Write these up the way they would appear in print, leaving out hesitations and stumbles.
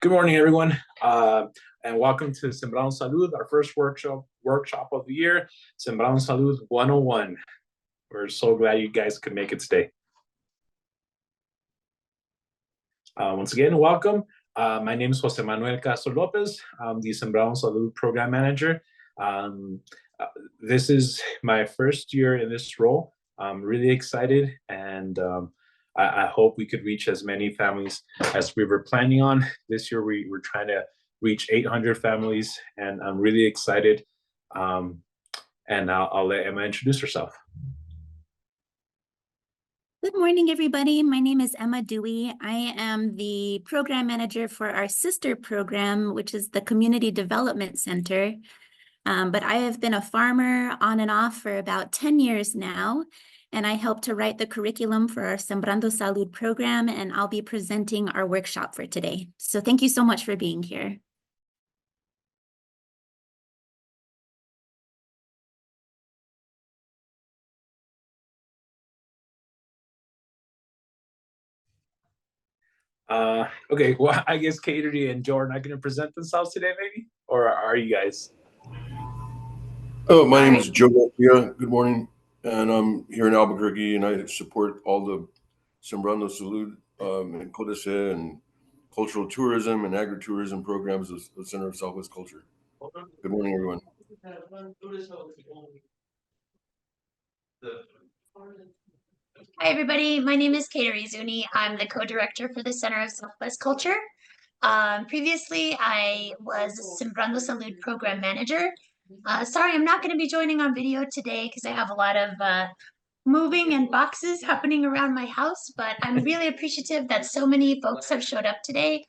Good morning, everyone, and welcome to Sembrando Salud, our first workshop of the year, Sembrando Salud 101. We're so glad you guys could make it today. Once again, welcome. My name is Jose Manuel Castro Lopez. I'm the Sembrando Salud Program Manager. This is my first year in this role. I'm really excited, and I hope we could reach as many families as we were planning on. This year, we were trying to reach 800 families, and I'm really excited. And I'll let Emma introduce herself. Good morning, everybody. My name is Emma Dewey. I am the program manager for our sister program, which is the Community Development Center. But I have been a farmer on and off for about 10 years now, and I helped to write the curriculum for our Sembrando Salud program, and I'll be presenting our workshop for today. So thank you so much for being here. Okay, well, I guess Katie and Jordan are going to present themselves today, maybe? Or are you guys? Oh, my name is Joe Garcia. Good morning. And I'm here in Albuquerque, and I support all the Sembrando Salud and Codice and cultural tourism and agritourism programs of the Center of Southwest Culture. Good morning, everyone. Hi, everybody. My name is Katie Zuni. I'm the co-director for the Center of Southwest Culture. Previously, I was a Sembrando Salud program manager. Sorry, I'm not going to be joining on video today because I have a lot of moving and boxes happening around my house, but I'm really appreciative that so many folks have showed up today.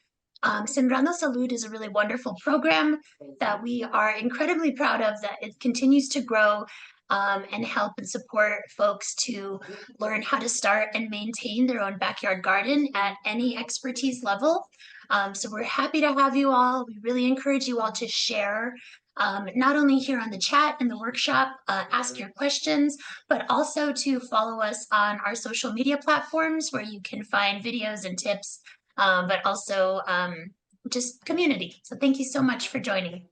Sembrando Salud is a really wonderful program that we are incredibly proud of, that it continues to grow and help and support folks to learn how to start and maintain their own backyard garden at any expertise level. So we're happy to have you all. We really encourage you all to share, not only here on the chat and the workshop, ask your questions, but also to follow us on our social media platforms where you can find videos and tips, but also just community. So thank you so much for joining.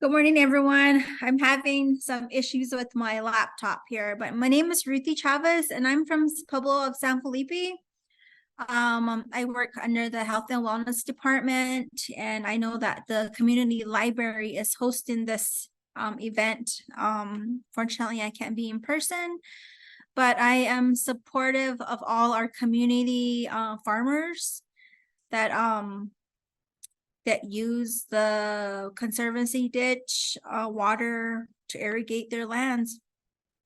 Good morning, everyone. I'm having some issues with my laptop here, but my name is Ruthie Chavez, and I'm from Pueblo of San Felipe. I work under the Health and Wellness Department, and I know that the community library is hosting this event. Fortunately, I can't be in person, but I am supportive of all our community farmers that use the conservancy ditch water to irrigate their lands,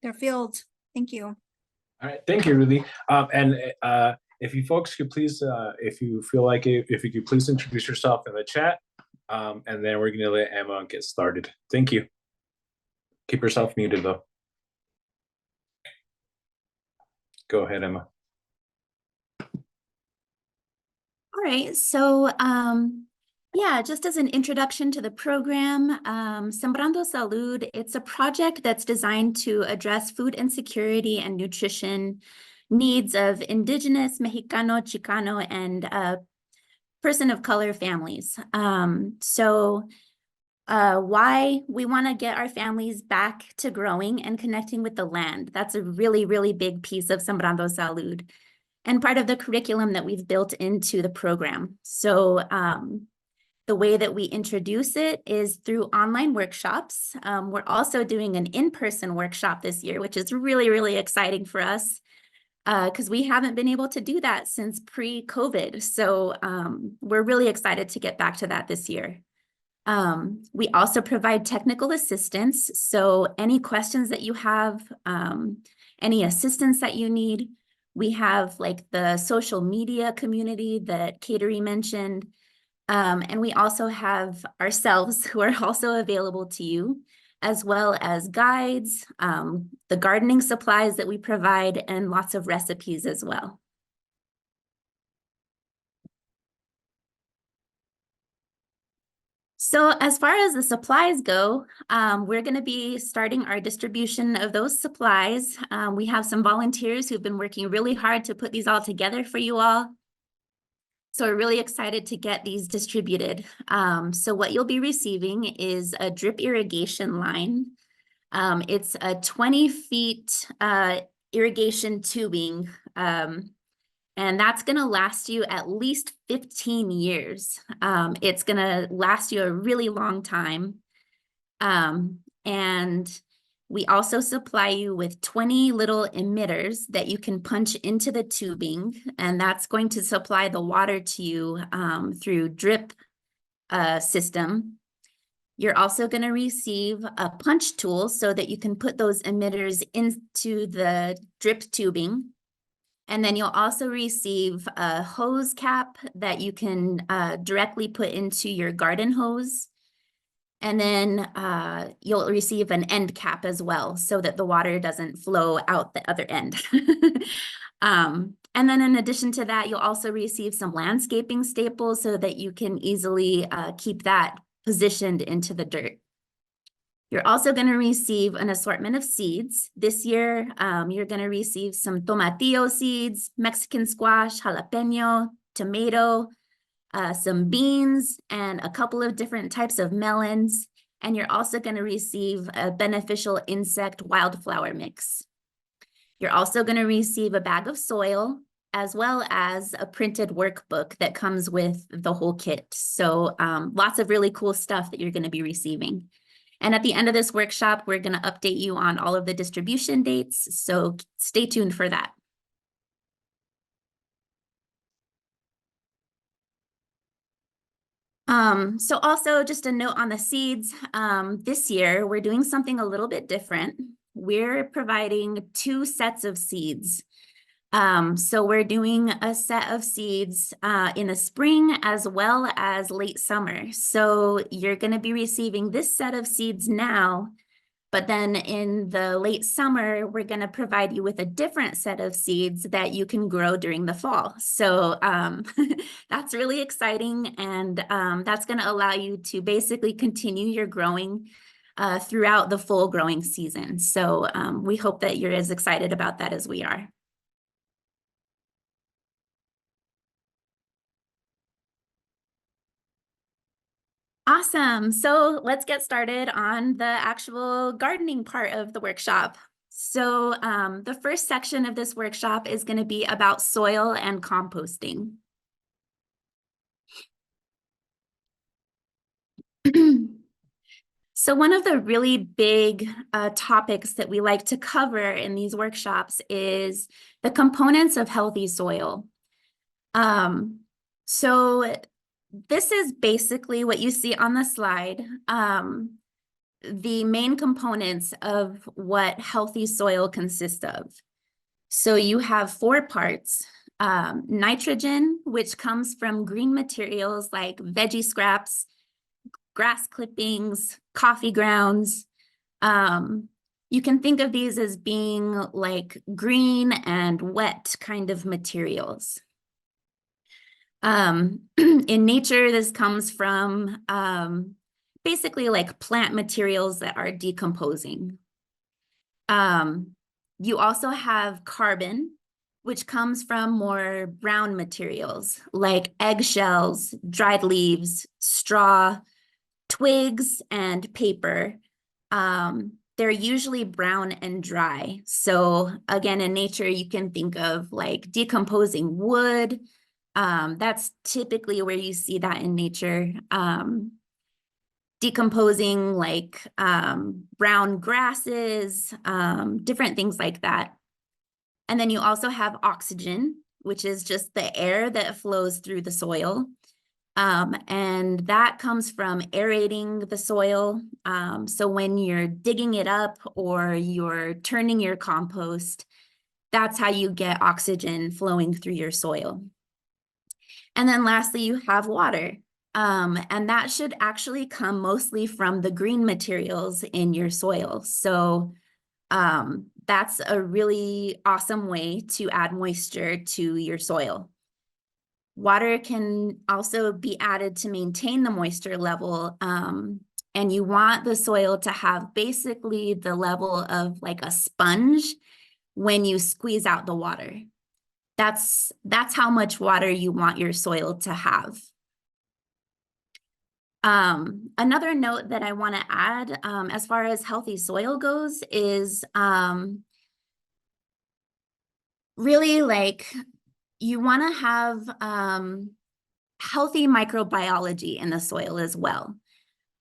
their fields. Thank you. All right, thank you, Ruthie. And if you folks could please, if you feel like it, if you could please introduce yourself in the chat, and then we're gonna let Emma get started. Thank you. Keep yourself muted though. Go ahead, Emma. All right, so yeah, just as an introduction to the program, Sembrando Salud, it's a project that's designed to address food insecurity and nutrition needs of Indigenous, Mexicano, Chicano, and person of color families. Why we want to get our families back to growing and connecting with the land. That's a really, really big piece of Sembrando Salud and part of the curriculum that we've built into the program. So the way that we introduce it is through online workshops. We're also doing an in-person workshop this year, which is really, really exciting for us because we haven't been able to do that since pre-COVID. So we're really excited to get back to that this year. We also provide technical assistance. So any questions that you have, any assistance that you need, we have like the social media community that Katie mentioned. And we also have ourselves who are also available to you, as well as guides, the gardening supplies that we provide, and lots of recipes as well. So as far as the supplies go, we're going to be starting our distribution of those supplies. We have some volunteers who've been working really hard to put these all together for you all. So we're really excited to get these distributed. So what you'll be receiving is a drip irrigation line. It's a 20 feet irrigation tubing, and that's going to last you at least 15 years. It's going to last you a really long time. And we also supply you with 20 little emitters that you can punch into the tubing, and that's going to supply the water to you through drip system. You're also going to receive a punch tool so that you can put those emitters into the drip tubing. And then you'll also receive a hose cap that you can directly put into your garden hose. And then you'll receive an end cap as well so that the water doesn't flow out the other end. And then in addition to that, you'll also receive some landscaping staples so that you can easily keep that positioned into the dirt. You're also going to receive an assortment of seeds. This year, you're going to receive some tomatillo seeds, Mexican squash, jalapeno, tomato, some beans, and a couple of different types of melons. And you're also going to receive a beneficial insect wildflower mix. You're also going to receive a bag of soil, as well as a printed workbook that comes with the whole kit. So lots of really cool stuff that you're going to be receiving. And at the end of this workshop, we're going to update you on all of the distribution dates. So stay tuned for that. So also just a note on the seeds, this year we're doing something a little bit different. We're providing 2 sets of seeds. So we're doing a set of seeds in the spring as well as late summer. So you're going to be receiving this set of seeds now, but then in the late summer, we're going to provide you with a different set of seeds that you can grow during the fall. So that's really exciting. And that's going to allow you to basically continue your growing throughout the full growing season. So we hope that you're as excited about that as we are. Awesome. So let's get started on the actual gardening part of the workshop. So the first section of this workshop is going to be about soil and composting. So one of the really big topics that we like to cover in these workshops is the components of healthy soil. So this is basically what you see on the slide. The main components of what healthy soil consists of. So you have 4 parts. Nitrogen, which comes from green materials like veggie scraps, grass clippings, coffee grounds. You can think of these as being like green and wet kind of materials. In nature, this comes from basically like plant materials that are decomposing. You also have carbon, which comes from more brown materials like eggshells, dried leaves, straw, twigs, and paper. They're usually brown and dry. So again, in nature, you can think of like decomposing wood. That's typically where you see that in nature. Decomposing like brown grasses, different things like that. And then you also have oxygen, which is just the air that flows through the soil. And that comes from aerating the soil. So when you're digging it up or you're turning your compost, that's how you get oxygen flowing through your soil. And then lastly, you have water. And that should actually come mostly from the green materials in your soil. So that's a really awesome way to add moisture to your soil. Water can also be added to maintain the moisture level. And you want the soil to have basically the level of like a sponge when you squeeze out the water. That's how much water you want your soil to have. Another note that I want to add, as far as healthy soil goes, is really like you want to have healthy microbiology in the soil as well.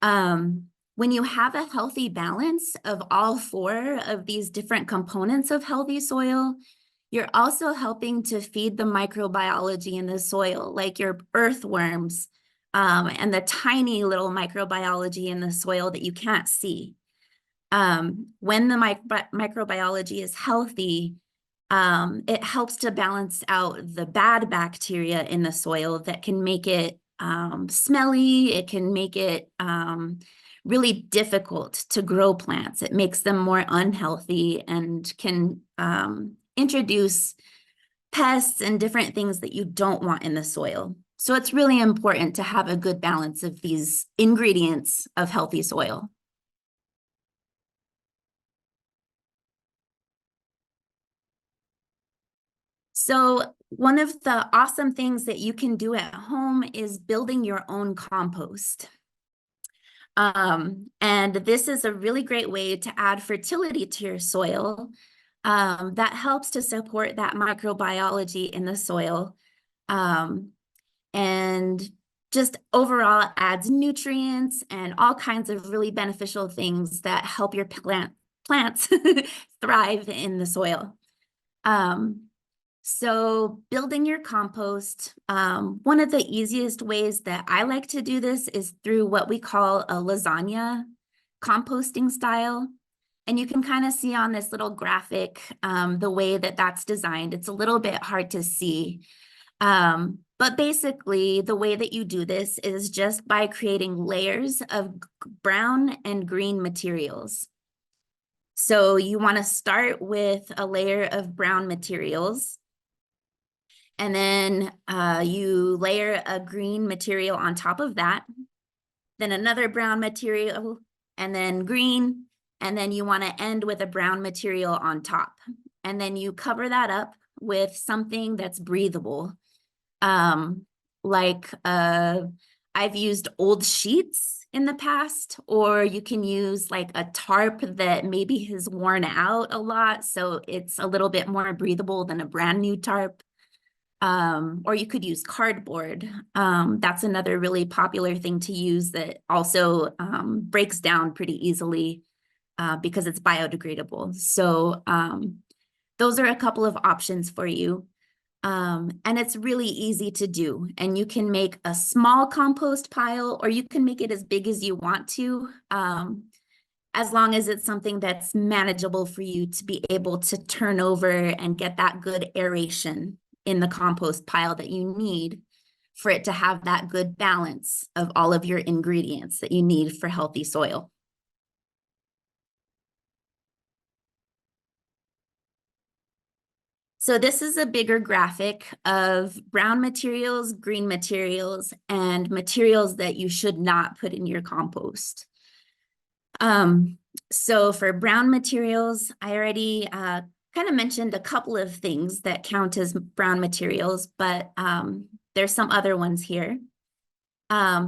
When you have a healthy balance of all 4 of these different components of healthy soil, you're also helping to feed the microbiology in the soil, like your earthworms, and the tiny little microbiology in the soil that you can't see. When the microbiology is healthy, it helps to balance out the bad bacteria in the soil that can make it smelly. It can make it really difficult to grow plants. It makes them more unhealthy and can introduce pests and different things that you don't want in the soil. So it's really important to have a good balance of these ingredients of healthy soil. So one of the awesome things that you can do at home is building your own compost. And this is a really great way to add fertility to your soil. That helps to support that microbiology in the soil. And just overall adds nutrients and all kinds of really beneficial things that help your plants thrive in the soil. So building your compost, one of the easiest ways that I like to do this is through what we call a lasagna composting style. And you can kind of see on this little graphic the way that that's designed. It's a little bit hard to see. But basically, the way that you do this is just by creating layers of brown and green materials. So you want to start with a layer of brown materials. And then you layer a green material on top of that. Then another brown material, and then green. And then you want to end with a brown material on top. And then you cover that up with something that's breathable. I've used old sheets in the past, or you can use like a tarp that maybe has worn out a lot, so it's a little bit more breathable than a brand new tarp. Or you could use cardboard. That's another really popular thing to use that also breaks down pretty easily because it's biodegradable. So those are a couple of options for you. And it's really easy to do. And you can make a small compost pile, or you can make it as big as you want to, as long as it's something that's manageable for you to be able to turn over and get that good aeration in the compost pile that you need for it to have that good balance of all of your ingredients that you need for healthy soil. So this is a bigger graphic of brown materials, green materials, and materials that you should not put in your compost. So for brown materials, I already kind of mentioned a couple of things that count as brown materials, but there's some other ones here.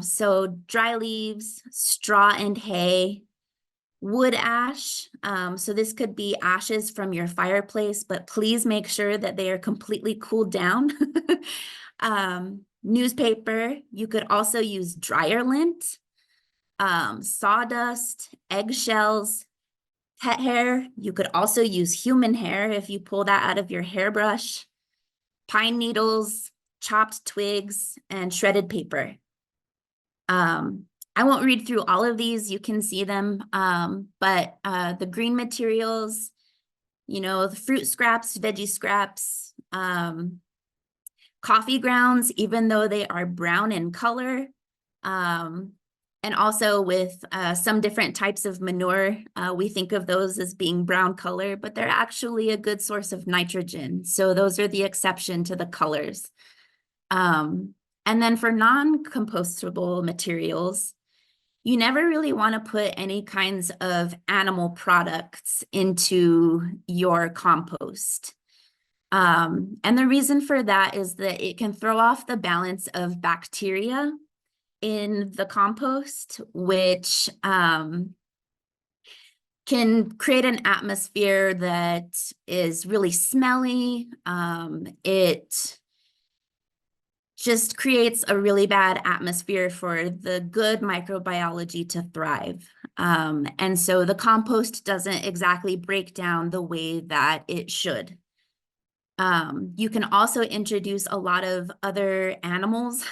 So dry leaves, straw and hay, wood ash. So this could be ashes from your fireplace, but please make sure that they are completely cooled down. Newspaper, you could also use dryer lint, sawdust, eggshells, pet hair. You could also use human hair if you pull that out of your hairbrush, pine needles, chopped twigs, and shredded paper. I won't read through all of these, you can see them, but the green materials, you know, the fruit scraps, veggie scraps, coffee grounds, even though they are brown in color, and also with some different types of manure, we think of those as being brown color, but they're actually a good source of nitrogen. So those are the exception to the colors. And then for non-compostable materials, you never really want to put any kinds of animal products into your compost. And the reason for that is that it can throw off the balance of bacteria in the compost, which can create an atmosphere that is really smelly. It just creates a really bad atmosphere for the good microbiology to thrive. And so the compost doesn't exactly break down the way that it should. You can also introduce a lot of other animals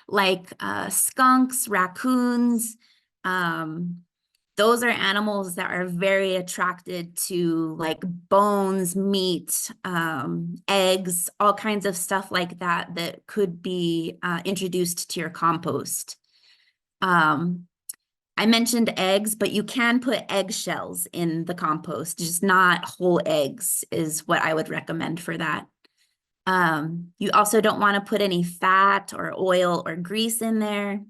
like skunks, raccoons. Those are animals that are very attracted to like bones, meat, eggs, all kinds of stuff like that that could be introduced to your compost. I mentioned eggs, but you can put eggshells in the compost, just not whole eggs is what I would recommend for that. You also don't want to put any fat or oil or grease in there.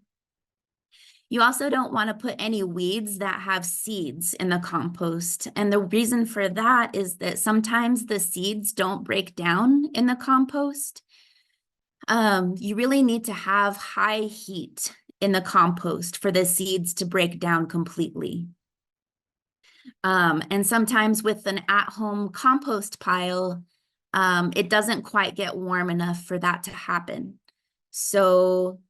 You also don't want to put any weeds that have seeds in the compost. And the reason for that is that sometimes the seeds don't break down in the compost. You really need to have high heat in the compost for the seeds to break down completely. And sometimes with an at-home compost pile, it doesn't quite get warm enough for that to happen. So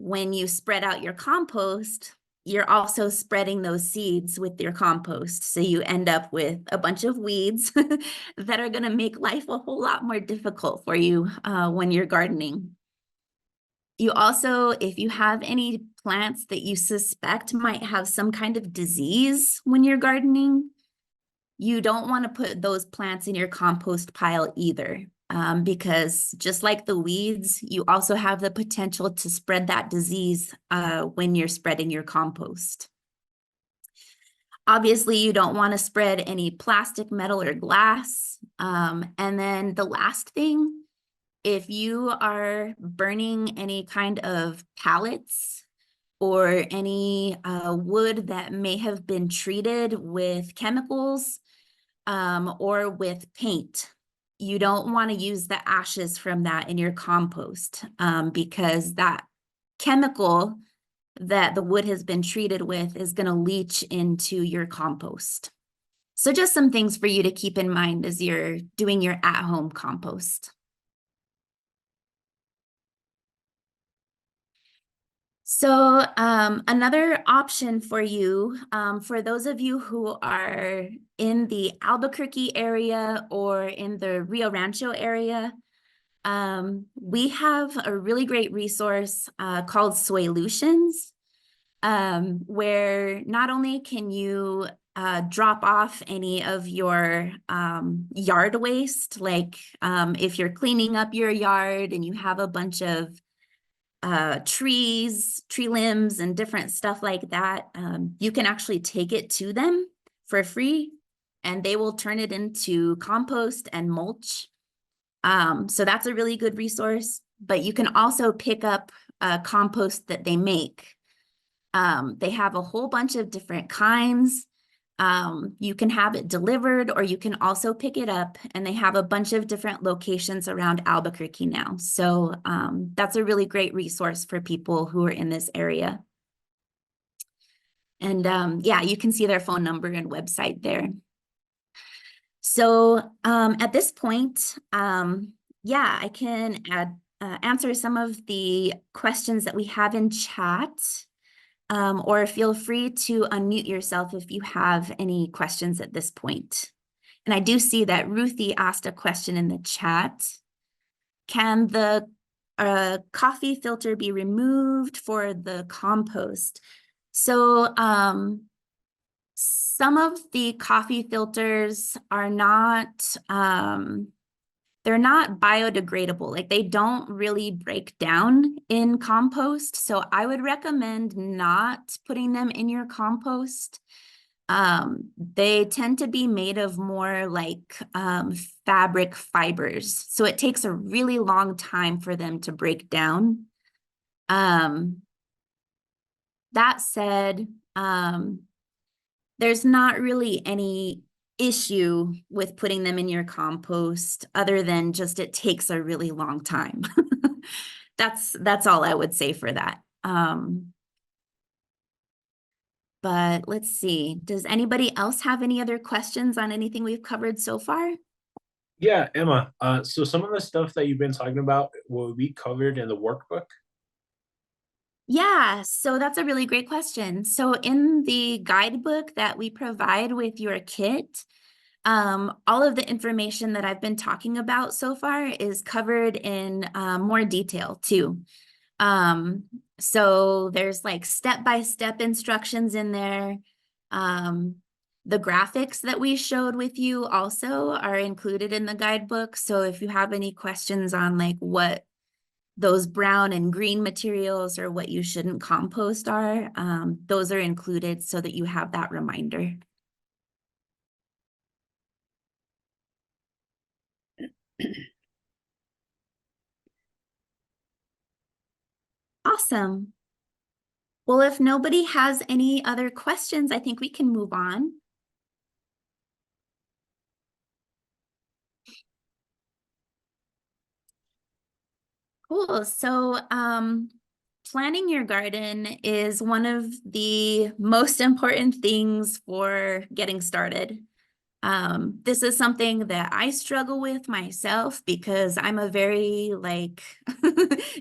when you spread out your compost, you're also spreading those seeds with your compost. So you end up with a bunch of weeds that are going to make life a whole lot more difficult for you when you're gardening. You also, if you have any plants that you suspect might have some kind of disease when you're gardening, you don't want to put those plants in your compost pile either. Because just like the weeds, you also have the potential to spread that disease when you're spreading your compost. Obviously, you don't want to spread any plastic, metal, or glass. And then the last thing, if you are burning any kind of pallets or any wood that may have been treated with chemicals or with paint, you don't want to use the ashes from that in your compost because that chemical that the wood has been treated with is going to leach into your compost. So just some things for you to keep in mind as you're doing your at-home compost. So another option for you, for those of you who are in the Albuquerque area or in the Rio Rancho area, we have a really great resource called Soilutions, where not only can you drop off any of your yard waste, like if you're cleaning up your yard and you have a bunch of trees, tree limbs, and different stuff like that, you can actually take it to them for free and they will turn it into compost and mulch. So that's a really good resource, but you can also pick up compost that they make. They have a whole bunch of different kinds. You can have it delivered or you can also pick it up, and they have a bunch of different locations around Albuquerque now. So that's a really great resource for people who are in this area. And yeah, you can see their phone number and website there. So at this point, yeah, I can answer some of the questions that we have in chat. Or feel free to unmute yourself if you have any questions at this point. And I do see that Ruthie asked a question in the chat. Can the coffee filter be removed for the compost? So some of the coffee filters are not, they're not biodegradable. Like they don't really break down in compost. So I would recommend not putting them in your compost. They tend to be made of more like fabric fibers. So it takes a really long time for them to break down. That said, there's not really any issue with putting them in your compost other than just it takes a really long time. That's all I would say for that. But let's see, does anybody else have any other questions on anything we've covered so far? Yeah, Emma. So some of the stuff that you've been talking about will be covered in the workbook. Yeah, so that's a really great question. So in the guidebook that we provide with your kit, all of the information that I've been talking about so far is covered in more detail too. So there's like step-by-step instructions in there. The graphics that we showed with you also are included in the guidebook. So if you have any questions on like what those brown and green materials or what you shouldn't compost are, those are included so that you have that reminder. Awesome. Well, if nobody has any other questions, I think we can move on. Cool. So, planning your garden is one of the most important things for getting started. This is something that I struggle with myself because I'm a very like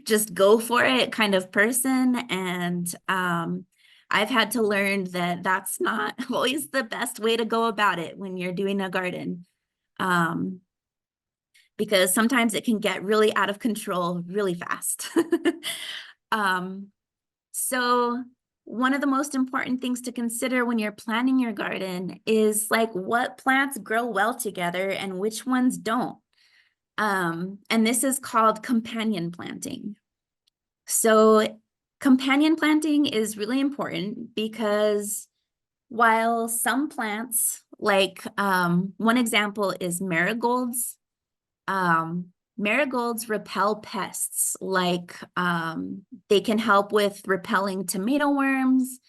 just go for it kind of person. And I've had to learn that that's not always the best way to go about it when you're doing a garden. Because sometimes it can get really out of control really fast. So one of the most important things to consider when you're planning your garden is like what plants grow well together and which ones don't. And this is called companion planting. So companion planting is really important because while some plants, like one example is marigolds, marigolds repel pests like they can help with repelling tomato worms,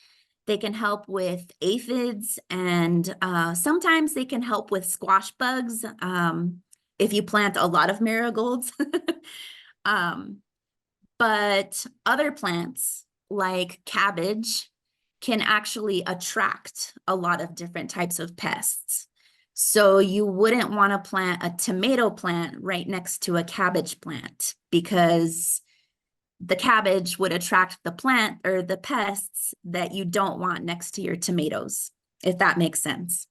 they can help with aphids, and sometimes they can help with squash bugs if you plant a lot of marigolds. But other plants like cabbage can actually attract a lot of different types of pests. So you wouldn't want to plant a tomato plant right next to a cabbage plant because the cabbage would attract the plant or the pests that you don't want next to your tomatoes, if that makes sense.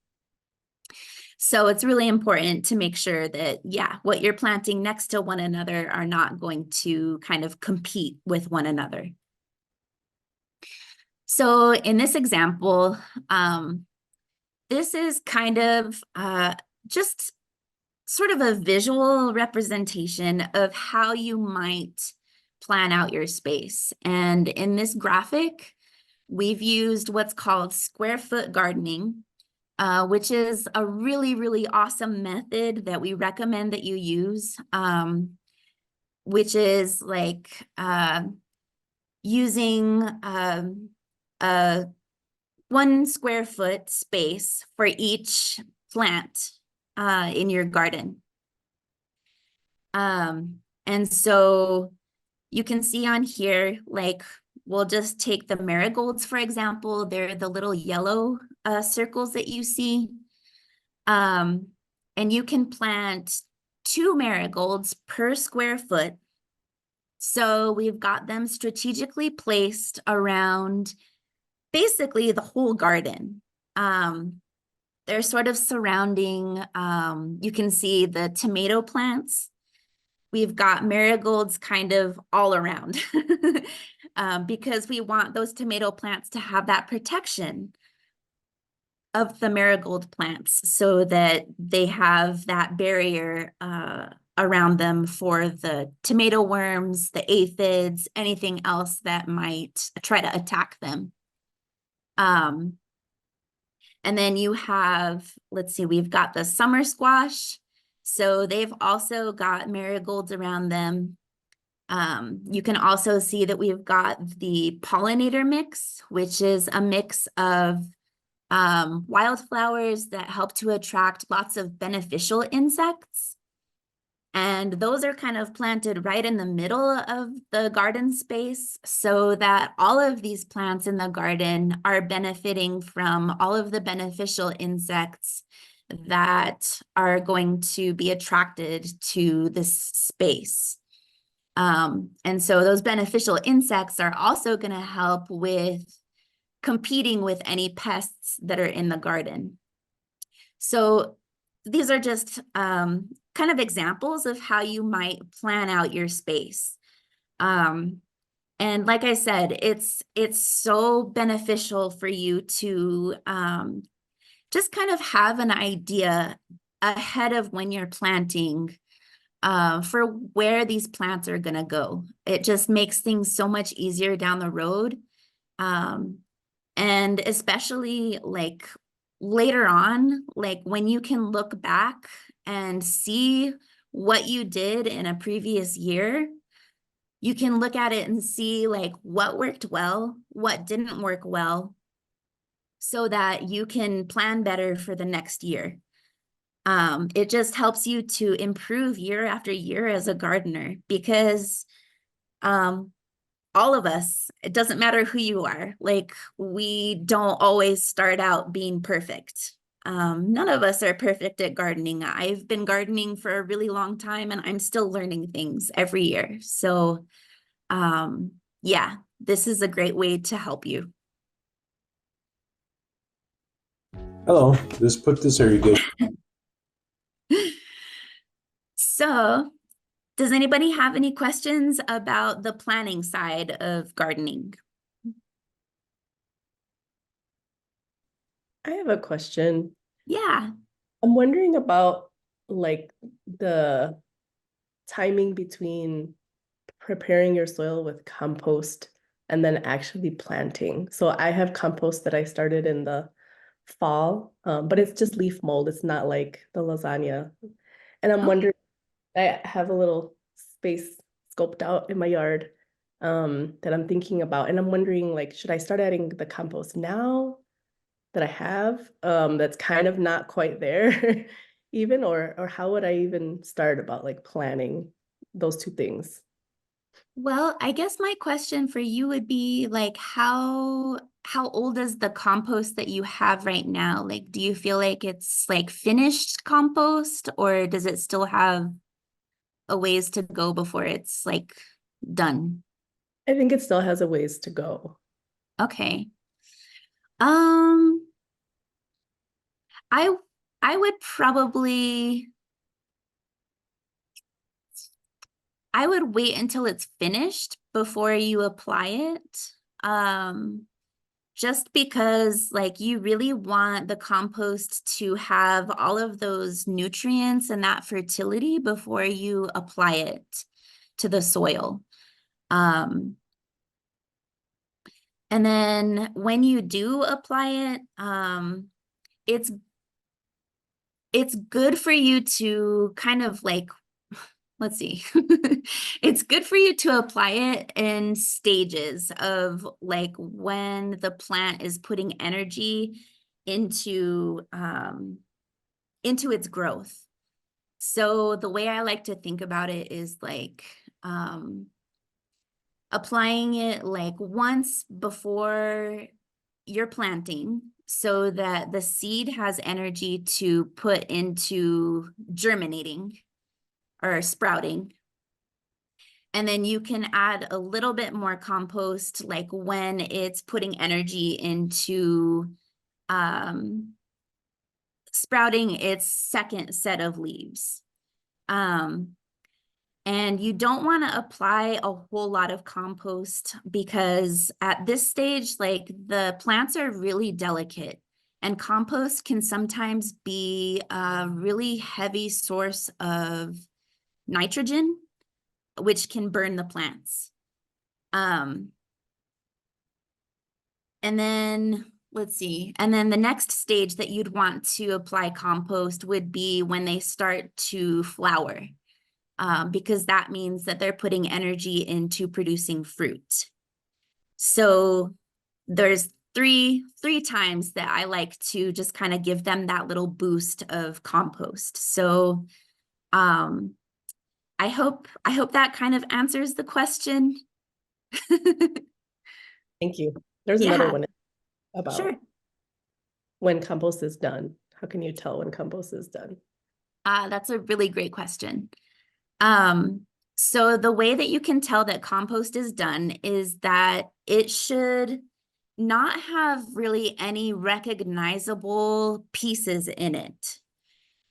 So it's really important to make sure that, yeah, what you're planting next to one another are not going to kind of compete with one another. So in this example, this is kind of just sort of a visual representation of how you might plan out your space. And in this graphic, we've used what's called square foot gardening, which is a really, really awesome method that we recommend that you use, which is like using a 1 square foot space for each plant in your garden. And so you can see on here, like, we'll just take the marigolds, for example. They're the little yellow circles that you see. And you can plant 2 marigolds per square foot. So we've got them strategically placed around basically the whole garden. They're sort of surrounding, you can see the tomato plants. We've got marigolds kind of all around because we want those tomato plants to have that protection of the marigold plants so that they have that barrier around them for the tomato worms, the aphids, anything else that might try to attack them. And And then you have, let's see, we've got the summer squash. So they've also got marigolds around them. You can also see that we've got the pollinator mix, which is a mix of wildflowers that help to attract lots of beneficial insects. And those are kind of planted right in the middle of the garden space so that all of these plants in the garden are benefiting from all of the beneficial insects that are going to be attracted to this space. And so those beneficial insects are also going to help with competing with any pests that are in the garden. So these are just kind of examples of how you might plan out your space. And like I said, it's so beneficial for you to just kind of have an idea ahead of when you're planting for where these plants are going to go. It just makes things so much easier down the road. And especially like later on, like when you can look back and see what you did in a previous year, you can look at it and see like what worked well, what didn't work well, so that you can plan better for the next year. It just helps you to improve year after year as a gardener, because all of us, it doesn't matter who you are, like we don't always start out being perfect. None of us are perfect at gardening. I've been gardening for a really long time and I'm still learning things every year. So yeah, this is a great way to help you. Hello, just put this irrigation. So does anybody have any questions about the planning side of gardening? I have a question. Yeah. I'm wondering about like the timing between preparing your soil with compost and then actually planting. So I have compost that I started in the fall, but it's just leaf mold. It's not like the lasagna. And I'm wondering, I have a little space scoped out in my yard that I'm thinking about. And I'm wondering, like, should I start adding the compost now that I have that's kind of not quite there even, or how would I even start about like planning those two things? Well, I guess my question for you would be like, how old is the compost that you have right now? Like, do you feel like it's like finished compost, or does it still have a ways to go before it's like done? I think it still has a ways to go. Okay. I would probably, I would wait until it's finished before you apply it. Just because like you really want the compost to have all of those nutrients and that fertility before you apply it to the soil. And then when you do apply it, it's good for you to kind of like, let's see, it's good for you to apply it in stages of like when the plant is putting energy into its growth. So the way I like to think about it is like applying it like once before you're planting, so that the seed has energy to put into germinating or sprouting. And then you can add a little bit more compost like when it's putting energy into sprouting its second set of leaves. And you don't want to apply a whole lot of compost, because at this stage, like the plants are really delicate, and compost can sometimes be a really heavy source of nitrogen, which can burn the plants. And then let's see. And then the next stage that you'd want to apply compost would be when they start to flower, because that means that they're putting energy into producing fruit. So there's three times that I like to just kind of give them that little boost of compost. So I hope that kind of answers the question. Thank you. There's Yeah. another one about Sure. when compost is done. How can you tell when compost is done? That's a really great question. So the way that you can tell that compost is done is that it should not have really any recognizable pieces in it.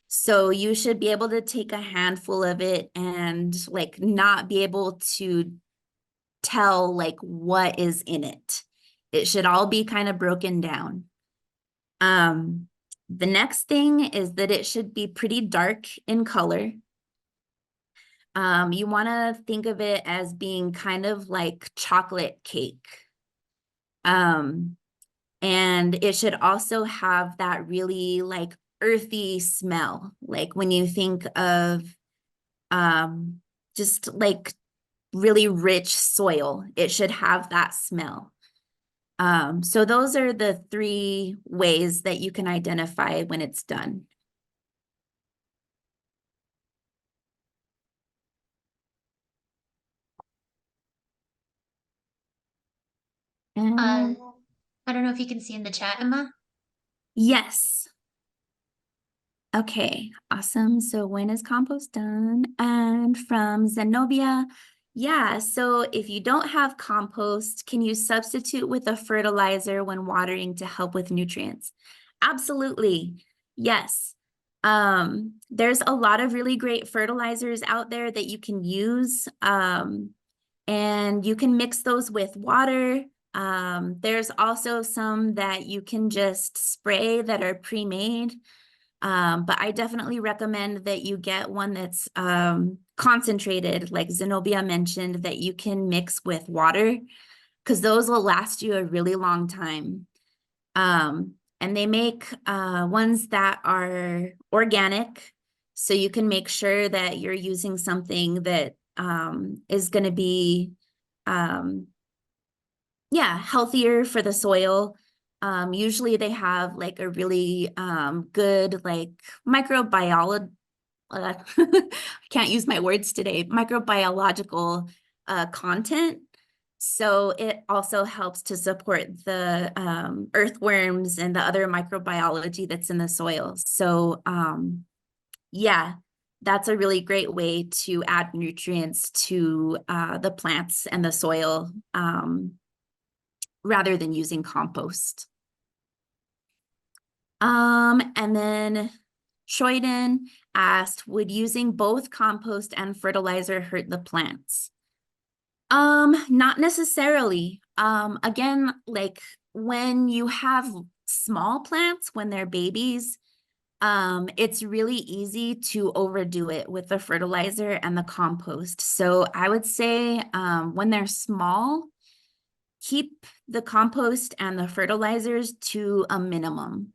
So you should be able to take a handful of it and like not be able to tell like what is in it. It should all be kind of broken down. The next thing is that it should be pretty dark in color. You want to think of it as being kind of like chocolate cake. And it should also have that really like earthy smell. Like when you think of just like really rich soil, it should have that smell. So those are the 3 ways that you can identify when it's done. I don't know if you can see in the chat, Emma. Yes. Okay, awesome. So when is compost done? And from Zenobia, yeah, so if you don't have compost, can you substitute with a fertilizer when watering to help with nutrients? Absolutely, yes. There's a lot of really great fertilizers out there that you can use, and you can mix those with water. There's also some that you can just spray that are pre-made. But I definitely recommend that you get one that's concentrated, like Zenobia mentioned, that you can mix with water, because those will last you a really long time. And they make ones that are organic, so you can make sure that you're using something that is going to be healthier for the soil. Usually they have like a really good like microbiology, I can't use my words today, microbiological content. So it also helps to support the earthworms and the other microbiology that's in the soil. So yeah, that's a really great way to add nutrients to the plants and the soil, rather than using compost. And then Shoyden asked, would using both compost and fertilizer hurt the plants? Not necessarily. Again, like when you have small plants, when they're babies, it's really easy to overdo it with the fertilizer and the compost. So I would say, when they're small, keep the compost and the fertilizers to a minimum.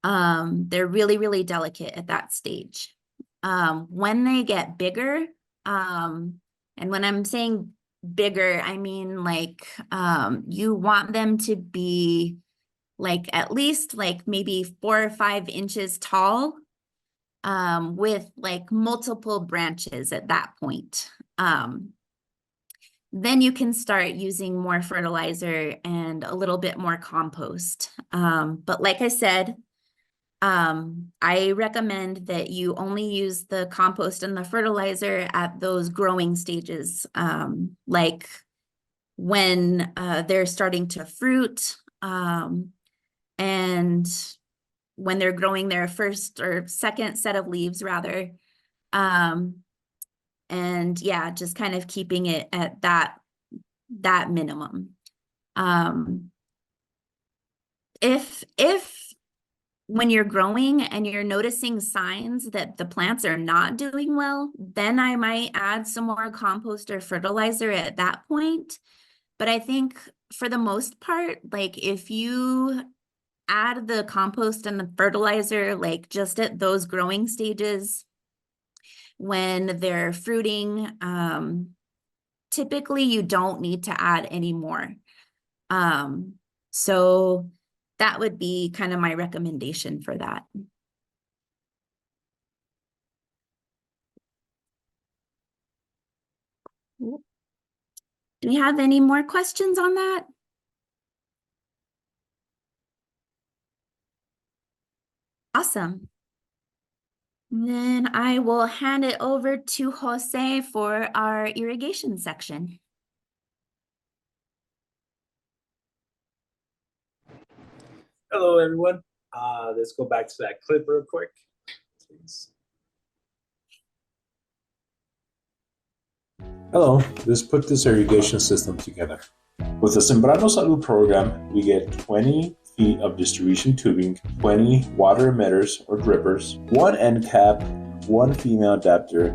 They're really, really delicate at that stage. When they get bigger, and when I'm saying bigger, I mean like you want them to be like at least like maybe 4 or 5 inches tall, with like multiple branches at that point. Then you can start using more fertilizer and a little bit more compost. But like I said, I recommend that you only use the compost and the fertilizer at those growing stages, like when they're starting to fruit, and when they're growing their first or second set of leaves, rather. And yeah, just kind of keeping it at that minimum. If when you're growing and you're noticing signs that the plants are not doing well, then I might add some more compost or fertilizer at that point. But I think for the most part, like if you add the compost and the fertilizer, like just at those growing stages when they're fruiting. Typically you don't need to add any more. So that would be kind of my recommendation for that. Do we have any more questions on that? Awesome. Then I will hand it over to Jose for our irrigation section. Hello, everyone. Let's go back to that clip real quick, please. Hello, let's put this irrigation system together. With the Sembrando Salud program, we get 20 feet of distribution tubing, 20 water emitters or drippers, one end cap, one female adapter,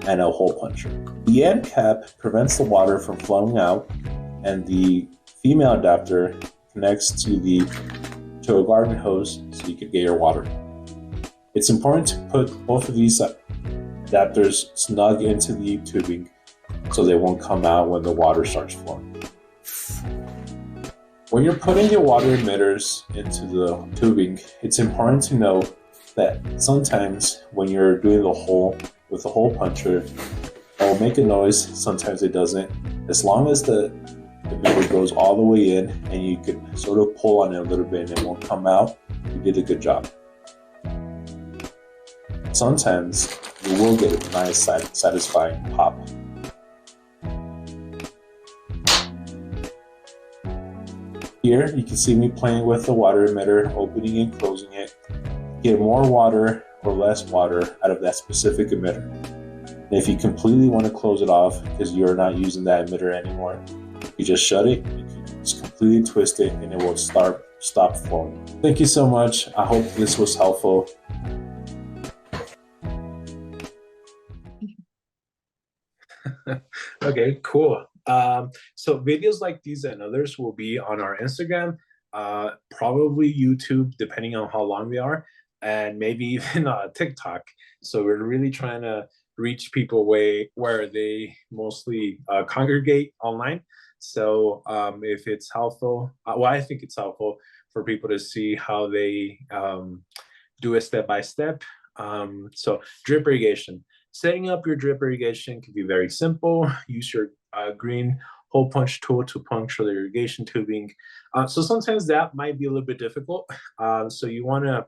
and a hole puncher. The end cap prevents the water from flowing out, and the female adapter connects to a garden hose so you can get your water. It's important to put both of these adapters snug into the tubing so they won't come out when the water starts flowing. When you're putting your water emitters into the tubing, it's important to know that sometimes when you're doing the hole with the hole puncher, it will make a noise, sometimes it doesn't. As long as the emitter goes all the way in and you can sort of pull on it a little bit and it won't come out, you did a good job. Sometimes you will get a nice satisfying pop. Here you can see me playing with the water emitter, opening and closing it. Get more water or less water out of that specific emitter. And if you completely want to close it off because you're not using that emitter anymore, you just shut it, you can just completely twist it, and it will stop flowing. Thank you so much. I hope this was helpful. Okay, cool. So videos like these and others will be on our Instagram, probably YouTube, depending on how long they are, and maybe even TikTok. So we're really trying to reach people where they mostly congregate online. So if it's helpful, well, I think it's helpful for people to see how they do it step by step. So drip irrigation. Setting up your drip irrigation can be very simple. Use your green hole punch tool to puncture the irrigation tubing. So sometimes that might be a little bit difficult. So you want to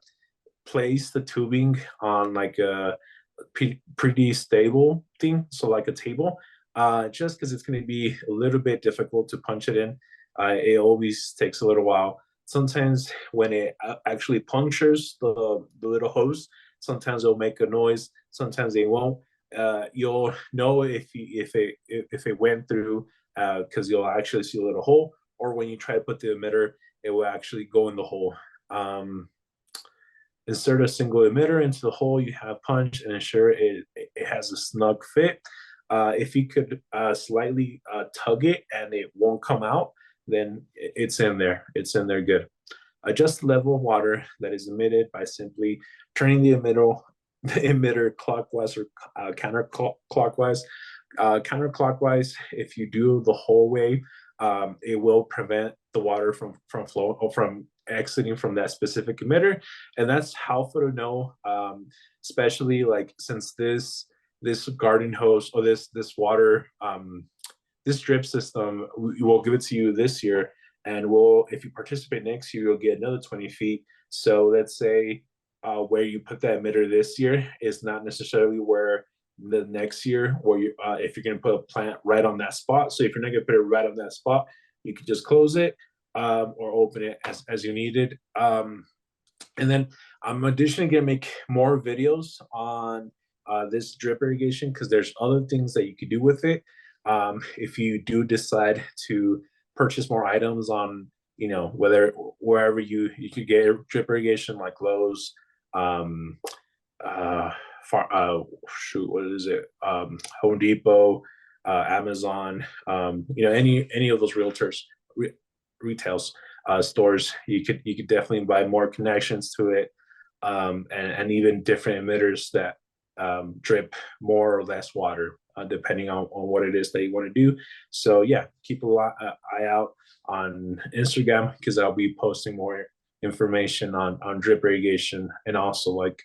place the tubing on like a pretty stable thing, so like a table, just because it's going to be a little bit difficult to punch it in. It always takes a little while. Sometimes when it actually punctures the little hose, sometimes it'll make a noise, sometimes it won't. You'll know if it went through because you'll actually see a little hole, or when you try to put the emitter, it will actually go in the hole. Insert a single emitter into the hole you have punched and ensure it has a snug fit. If you could slightly tug it and it won't come out, then it's in there. It's in there good. Adjust the level of water that is emitted by simply turning the emitter clockwise or counterclockwise. Counterclockwise, if you do the whole way, it will prevent the water from flowing or from exiting from that specific emitter, and that's helpful to know, especially like since this garden hose or this water this drip system, we will give it to you this year, and if you participate next year, you'll get another 20 feet. So let's say where you put that emitter this year is not necessarily where the next year, or if you're going to put a plant right on that spot. So if you're not going to put it right on that spot, you can just close it or open it as you need it. And then I'm additionally going to make more videos on this drip irrigation, because there's other things that you could do with it. If you do decide to purchase more items on, wherever you could get drip irrigation, like Lowe's, Home Depot, Amazon, any of those retails. stores. You could definitely buy more connections to it, and even different emitters that drip more or less water, depending on what it is that you want to do. So yeah, keep eye out on Instagram, because I'll be posting more information on drip irrigation, and also like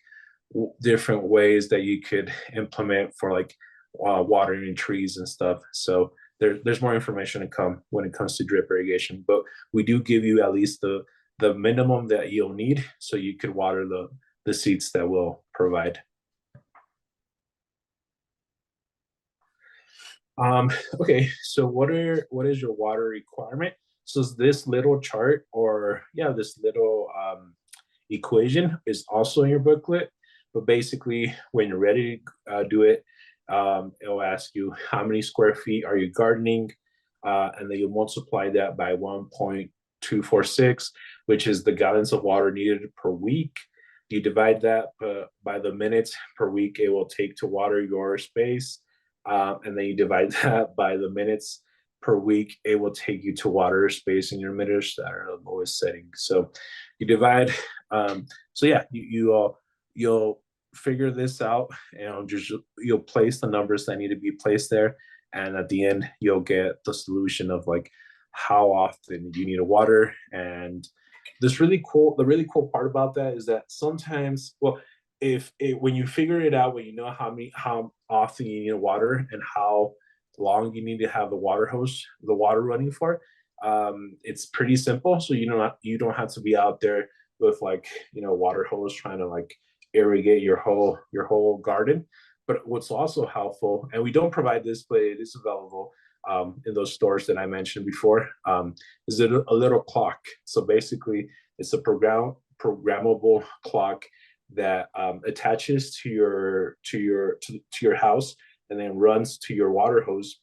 different ways that you could implement for like watering trees and stuff. So there's more information to come when it comes to drip irrigation, but we do give you at least the minimum that you'll need so you could water the seeds that we'll provide. Okay, so what is your water requirement? So this little chart, or yeah, this little equation is also in your booklet, but basically when you're ready to do it, it'll ask you how many square feet are you gardening, and then you multiply that by 1.246, which is the gallons of water needed per week. You divide that by the minutes per week it will take to water your space, and then you divide that by the minutes per week it will take you to water space in your emitters that are the lowest setting. So you divide, so yeah, you'll figure this out, and you'll place the numbers that need to be placed there, and at the end you'll get the solution of like how often you need to water. And the really cool part about that is that sometimes, well, when you figure it out, when you know how often you need to water and how long you need to have the water running for, it's pretty simple. So you don't have to be out there with like water hose trying to like irrigate your whole garden. But what's also helpful, and we don't provide this, but it is available in those stores that I mentioned before, is a little clock. So basically, it's a programmable clock that attaches to your house and then runs to your water hose,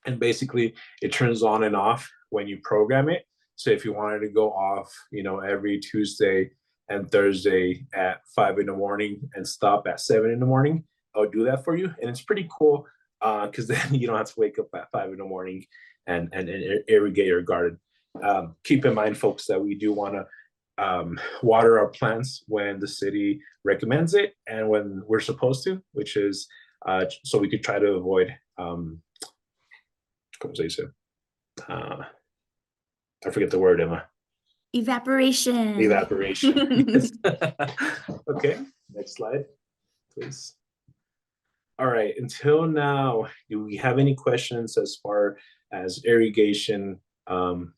and basically it turns on and off when you program it. So if you wanted to go off, every Tuesday and Thursday at 5 in the morning and stop at 7 in the morning, I'll do that for you. And it's pretty cool, because then you don't have to wake up at 5 in the morning and irrigate your garden. Keep in mind, folks, that we do want to water our plants when the city recommends it and when we're supposed to, which is so we could try to avoid I forget the word, Emma. Evaporation. Yes. Okay, next slide, please. All right, until now, do we have any questions as far as irrigation? Let's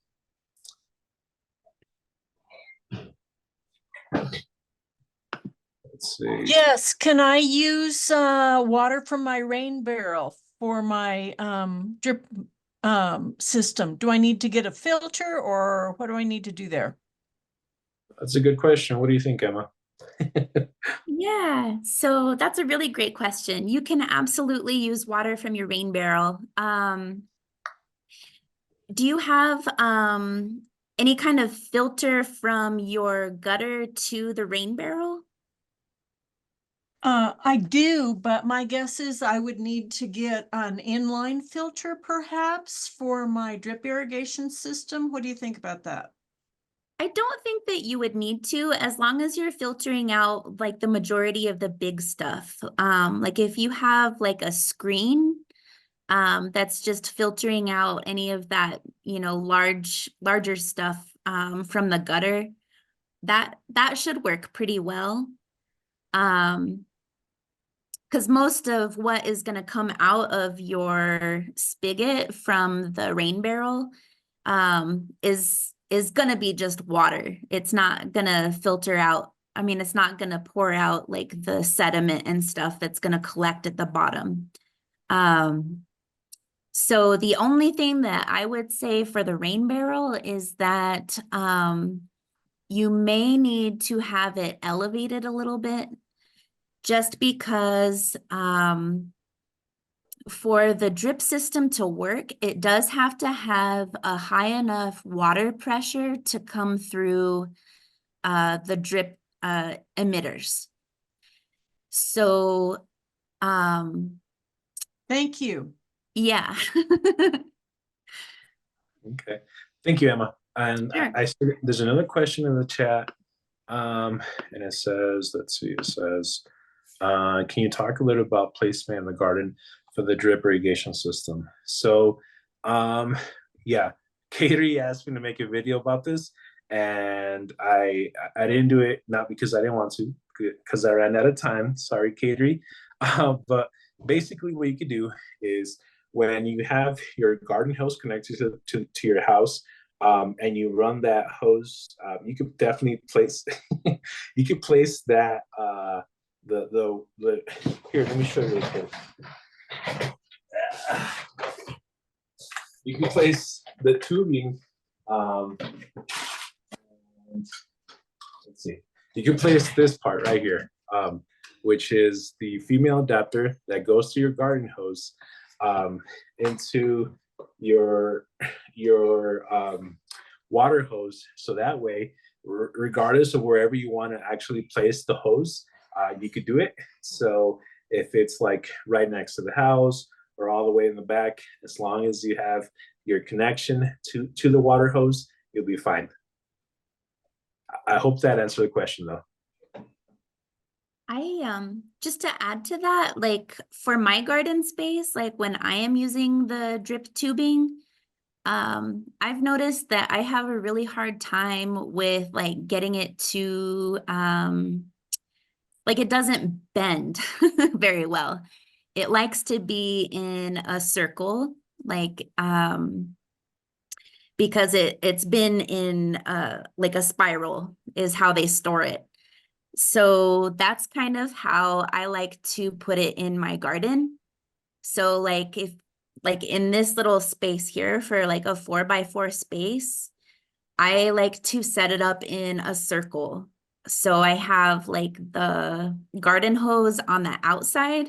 see. Yes, can I use water from my rain barrel for my drip system? Do I need to get a filter, or what do I need to do there? That's a good question. What do you think, Emma? Yeah, so that's a really great question. You can absolutely use water from your rain barrel. Do you have any kind of filter from your gutter to the rain barrel? I do, but my guess is I would need to get an inline filter perhaps for my drip irrigation system. What do you think about that? I don't think that you would need to, as long as you're filtering out like the majority of the big stuff. Like if you have like a screen that's just filtering out any of that, larger stuff from the gutter, that should work pretty well. Because most of what is going to come out of your spigot from the rain barrel is going to be just water. It's not going to filter out. I mean, it's not going to pour out like the sediment and stuff that's going to collect at the bottom. So the only thing that I would say for the rain barrel is that you may need to have it elevated a little bit, just because for the drip system to work, it does have to have a high enough water pressure to come through the drip emitters. So, Thank you. yeah. Okay, thank you, Emma. And Sure. I see there's another question in the chat. And it says, let's see, it says, can you talk a little about placement in the garden for the drip irrigation system? So, yeah, Katie asked me to make a video about this, and I didn't do it, not because I didn't want to, because I ran out of time. Sorry, Katie. But basically what you could do is when you have your garden hose connected to your house, and you run that hose, you could definitely place you could place that the here, let me show you this. You can place the tubing, let's see, you can place this part right here, which is the female adapter that goes to your garden hose, into your water hose. So that way, regardless of wherever you want to actually place the hose, you could do it. So if it's like right next to the house or all the way in the back, as long as you have your connection to the water hose, you'll be fine. I hope that answered the question though. I just to add to that, like for my garden space, like when I am using the drip tubing, I've noticed that I have a really hard time with like getting it to like it doesn't bend very well. It likes to be in a circle, like because it's been in like a spiral is how they store it. So that's kind of how I like to put it in my garden. So like if like in this little space here for like a 4x4 space, I like to set it up in a circle. So I have like the garden hose on the outside,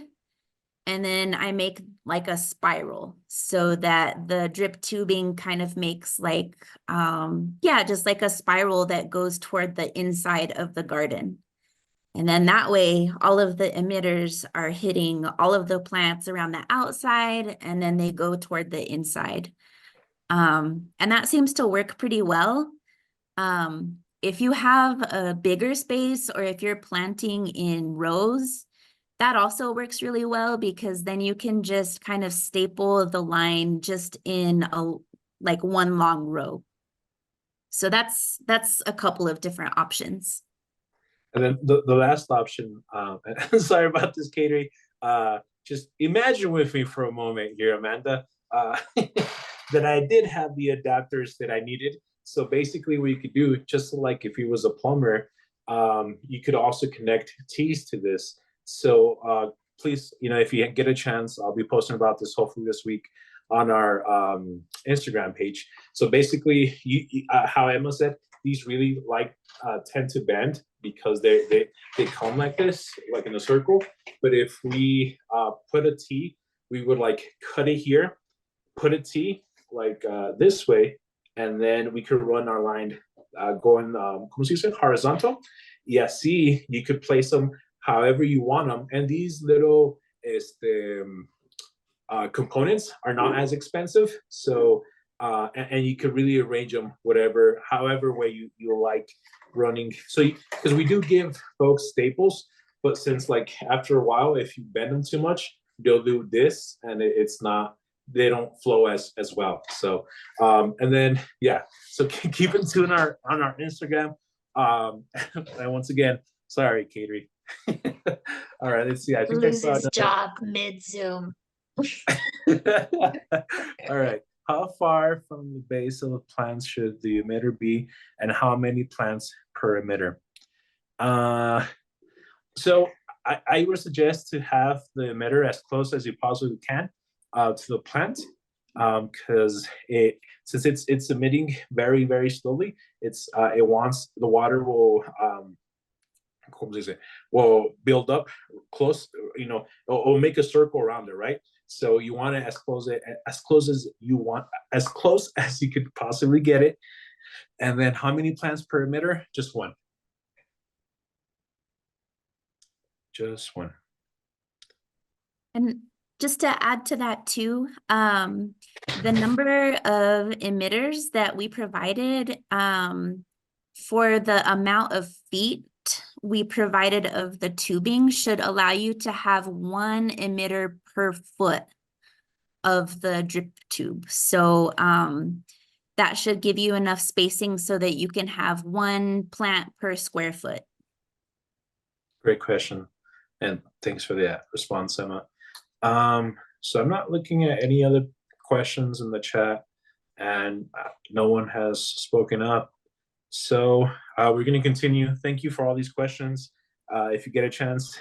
and then I make like a spiral so that the drip tubing kind of makes like, yeah, just like a spiral that goes toward the inside of the garden. And then that way, all of the emitters are hitting all of the plants around the outside, and then they go toward the inside. And that seems to work pretty well. If you have a bigger space or if you're planting in rows, that also works really well because then you can just kind of staple the line just in a like one long row. So that's a couple of different options. And then the last option, sorry about this, Katie. Just imagine with me for a moment here, Amanda, that I did have the adapters that I needed. So basically what you could do, just like if he was a plumber, you could also connect T's to this. So please, if you get a chance, I'll be posting about this hopefully this week on our Instagram page. So basically, how Emma said, these really tend to bend because they come like this, like in a circle. But if we put a T, we would like cut it here, put a T like this way, and then we could run our line going, como se dice, horizontal. Yeah, see, you could place them however you want them. And these little components are not as expensive. So, and you could really arrange them however way you like running. So, because we do give folks staples, but since like after a while, if you bend them too much, they'll do this, and they don't flow as well. So, and then yeah, so keep in tune on our Instagram. And once again, sorry, Katie. All right, let's see. I think Lose I saw his job mid-Zoom. All right. How far from the base of the plants should the emitter be, and how many plants per emitter? So I would suggest to have the emitter as close as you possibly can to the plant, because since it's emitting very, very slowly, it wants the water will build up close, it'll make a circle around it, right? So you want it as close as you want, as close as you could possibly get it. And then how many plants per emitter? Just one. Just one. And just to add to that too, the number of emitters that we provided, for the amount of feet we provided of the tubing should allow you to have one emitter per foot of the drip tube. So, that should give you enough spacing so that you can have one plant per square foot. Great question. And thanks for that response, Emma. So I'm not looking at any other questions in the chat, and no one has spoken up. So we're going to continue. Thank you for all these questions. If you get a chance,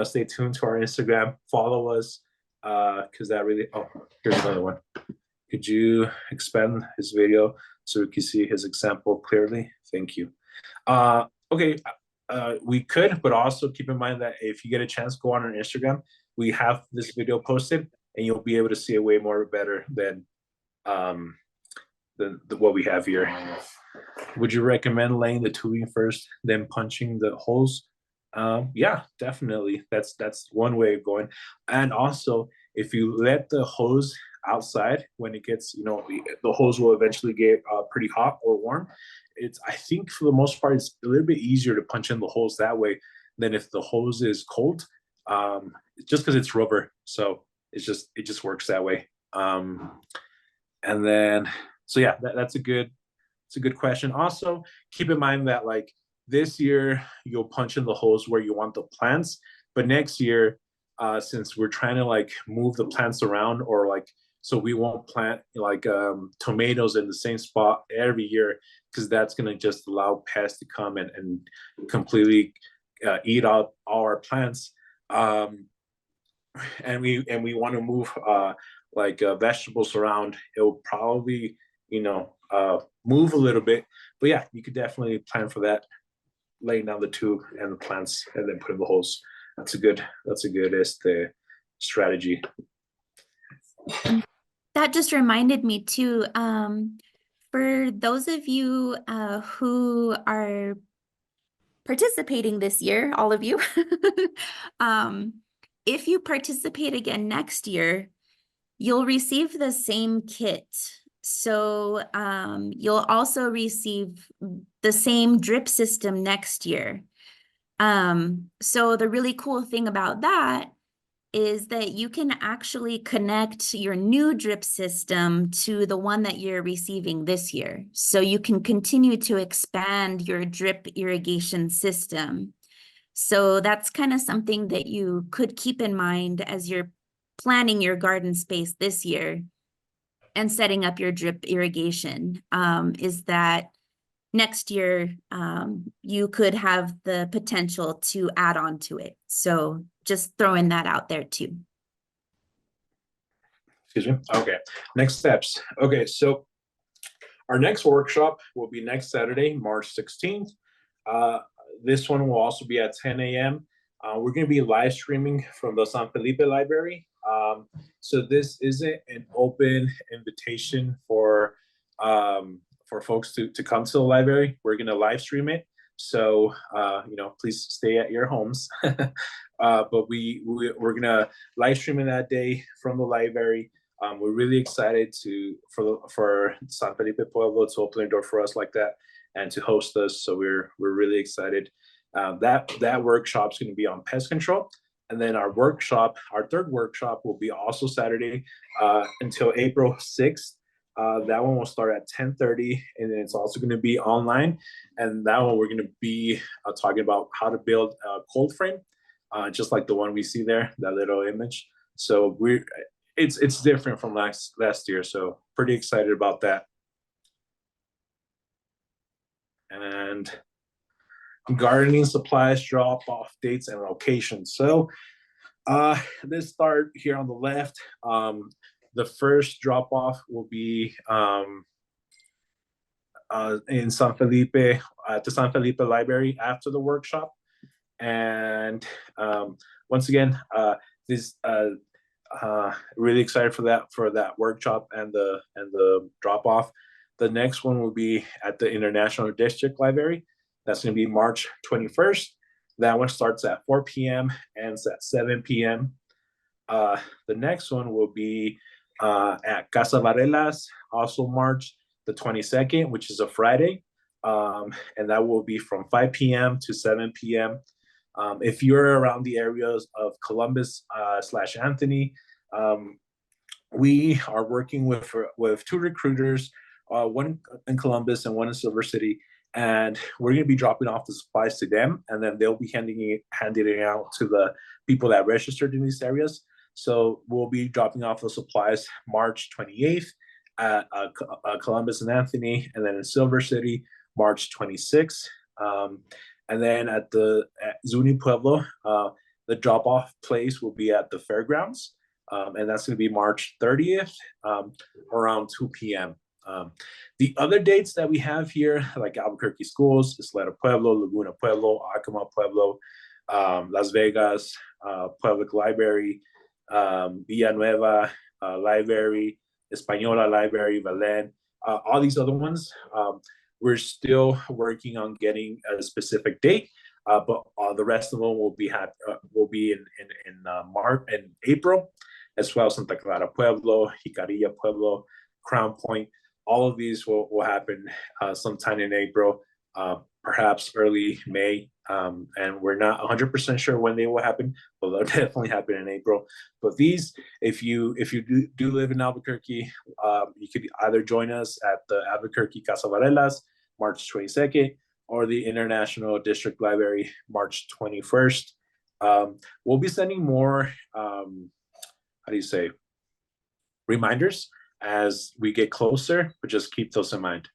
stay tuned to our Instagram, follow us, because that really, oh, here's another one. Could you expand his video so we can see his example clearly? Thank you. Okay, we could, but also keep in mind that if you get a chance, go on our Instagram. We have this video posted, and you'll be able to see it way more better than what we have here. Would you recommend laying the tubing first, then punching the holes? Yeah, definitely. That's one way of going. And also, if you let the hose outside, when it gets, the hose will eventually get pretty hot or warm. I think for the most part, it's a little bit easier to punch in the holes that way than if the hose is cold, just because it's rubber. So it just works that way. And then, so yeah, it's a good question. Also, keep in mind that like this year you'll punch in the holes where you want the plants, but next year, since we're trying to like move the plants around, or like, so we won't plant like tomatoes in the same spot every year, because that's going to just allow pests to come and completely eat out all our plants. And we want to move vegetables around. It will probably move a little bit, but yeah, you could definitely plan for that, laying down the tube and the plants and then putting the holes. That's a good strategy. That just reminded me too, for those of you who are participating this year, all of you, if you participate again next year, you'll receive the same kit. So you'll also receive the same drip system next year. So the really cool thing about that is that you can actually connect your new drip system to the one that you're receiving this year. So you can continue to expand your drip irrigation system. So that's kind of something that you could keep in mind as you're planning your garden space this year and setting up your drip irrigation, is that next year you could have the potential to add on to it. So just throwing that out there too. Excuse me. Okay, next steps. Okay, so our next workshop will be next Saturday, March 16th. This one will also be at 10 a.m. We're going to be live streaming from the San Felipe Library. So this isn't an open invitation for folks to come to the library. We're going to live stream it. So, please stay at your homes. But we're going to live stream it that day from the library. We're really excited for San Felipe Pueblo to open the door for us like that and to host us. So we're really excited. That workshop is going to be on pest control. And then our third workshop will be also Saturday until April 6th. That one will start at 10:30, and then it's also going to be online. And that one we're going to be talking about how to build a cold frame, just like the one we see there, that little image. So it's different from last year. So pretty excited about that. And gardening supplies, drop-off dates and locations. So let's start here on the left. The first drop-off will be in San Felipe, at the San Felipe Library after the workshop. And once again, really excited for that workshop and the drop-off. The next one will be at the International District Library. That's going to be March 21st. That one starts at 4 p.m. ends at 7 p.m. The next one will be at Casa Varelas, also March the 22nd, which is a Friday. And that will be from 5 p.m. to 7 p.m. If you're around the areas of Columbus / Anthony, we are working with two recruiters, one in Columbus and one in Silver City, and we're going to be dropping off the supplies to them, and then they'll be handing it out to the people that registered in these areas. So we'll be dropping off the supplies March 28th at Columbus and Anthony, and then in Silver City, March 26th. And then at Zuni Pueblo, the drop-off place will be at the fairgrounds. And that's going to be March 30th, around 2 p.m. The other dates that we have here, like Albuquerque Schools, Isleta Pueblo, Laguna Pueblo, Acoma Pueblo, Las Vegas, Public Library, Villanueva Library, Española Library, Belen, all these other ones, we're still working on getting a specific date, but the rest of them will be in March and April, as well as Santa Clara Pueblo, Jicarilla Pueblo, Crown Point. All of these will happen sometime in April, perhaps early May, and we're not 100% sure when they will happen, but they'll definitely happen in April. But these, if you do live in Albuquerque, you could either join us at the Albuquerque Casa Varelas, March 22nd, or the International District Library, March 21st. We'll be sending more, reminders as we get closer, but just keep those in mind.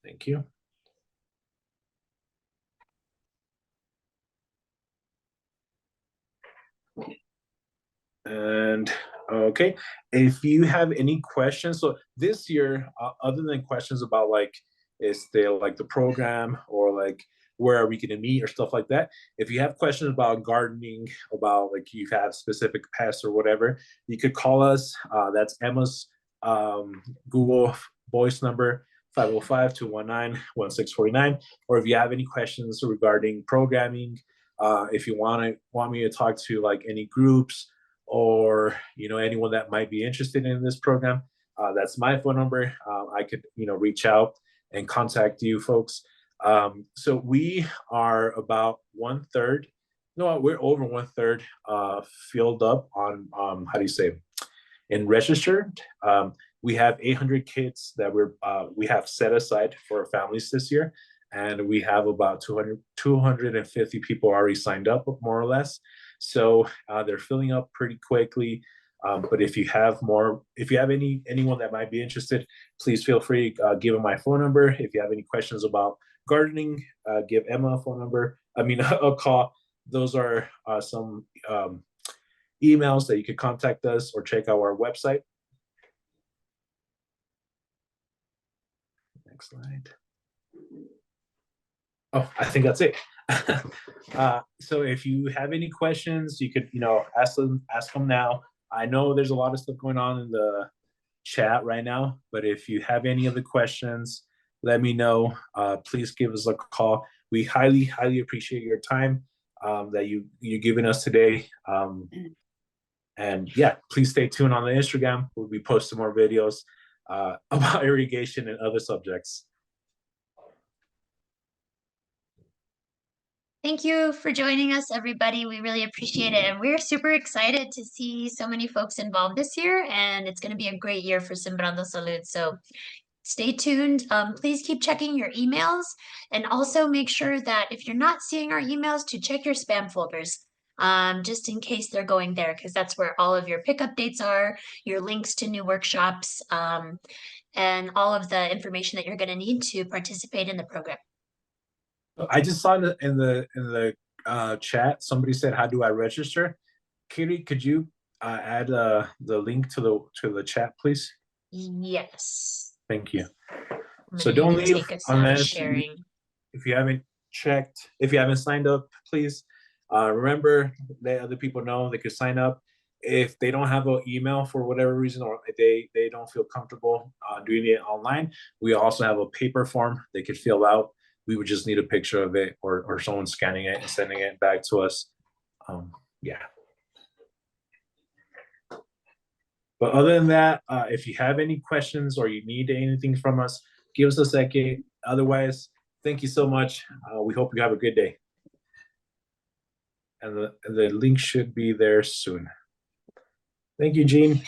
Thank you. And okay, if you have any questions, so this year, other than questions about like, is there like the program or like where are we going to meet or stuff like that, if you have questions about gardening, about like you have specific pests or whatever, you could call us. That's Emma's Google voice number, 505-219-1649. Or if you have any questions regarding programming, if you want me to talk to like any groups or anyone that might be interested in this program, that's my phone number. I could reach out and contact you folks. So we are about 1/3. No, we're over 1/3 filled up on in registered. We have 800 kids that we have set aside for families this year, and we have about 250 people already signed up, more or less. So they're filling up pretty quickly. But if you have anyone that might be interested, please feel free to give them my phone number. If you have any questions about gardening, give Emma a phone number. A call. Those are some emails that you could contact us or check out our website. Next slide. Oh, I think that's it. So if you have any questions, you could ask them now. I know there's a lot of stuff going on in the chat right now, but if you have any other questions, let me know. Please give us a call. We highly appreciate your time that you're giving us today. And yeah, please stay tuned on the Instagram. We'll be posting more videos about irrigation and other subjects. Thank you for joining us, everybody. We really appreciate it. And we're super excited to see so many folks involved this year. And it's going to be a great year for Sembrando Salud. So stay tuned. Please keep checking your emails. And also make sure that if you're not seeing our emails, to check your spam folders, just in case they're going there, because that's where all of your pickup dates are, your links to new workshops, and all of the information that you're going to need to participate in the program. I just saw in the chat, somebody said, "How do I register?" Katie, could you add the link to the chat, please? Yes. Thank you. I'm So gonna don't leave take us out of unless sharing. if you haven't signed up, please remember, let other people know they could sign up. If they don't have an email for whatever reason, or if they don't feel comfortable doing it online, we also have a paper form they could fill out. We would just need a picture of it or someone scanning it and sending it back to us. Yeah. But other than that, if you have any questions or you need anything from us, give us a second. Otherwise, thank you so much. We hope you have a good day. And the link should be there soon. Thank you, Jean.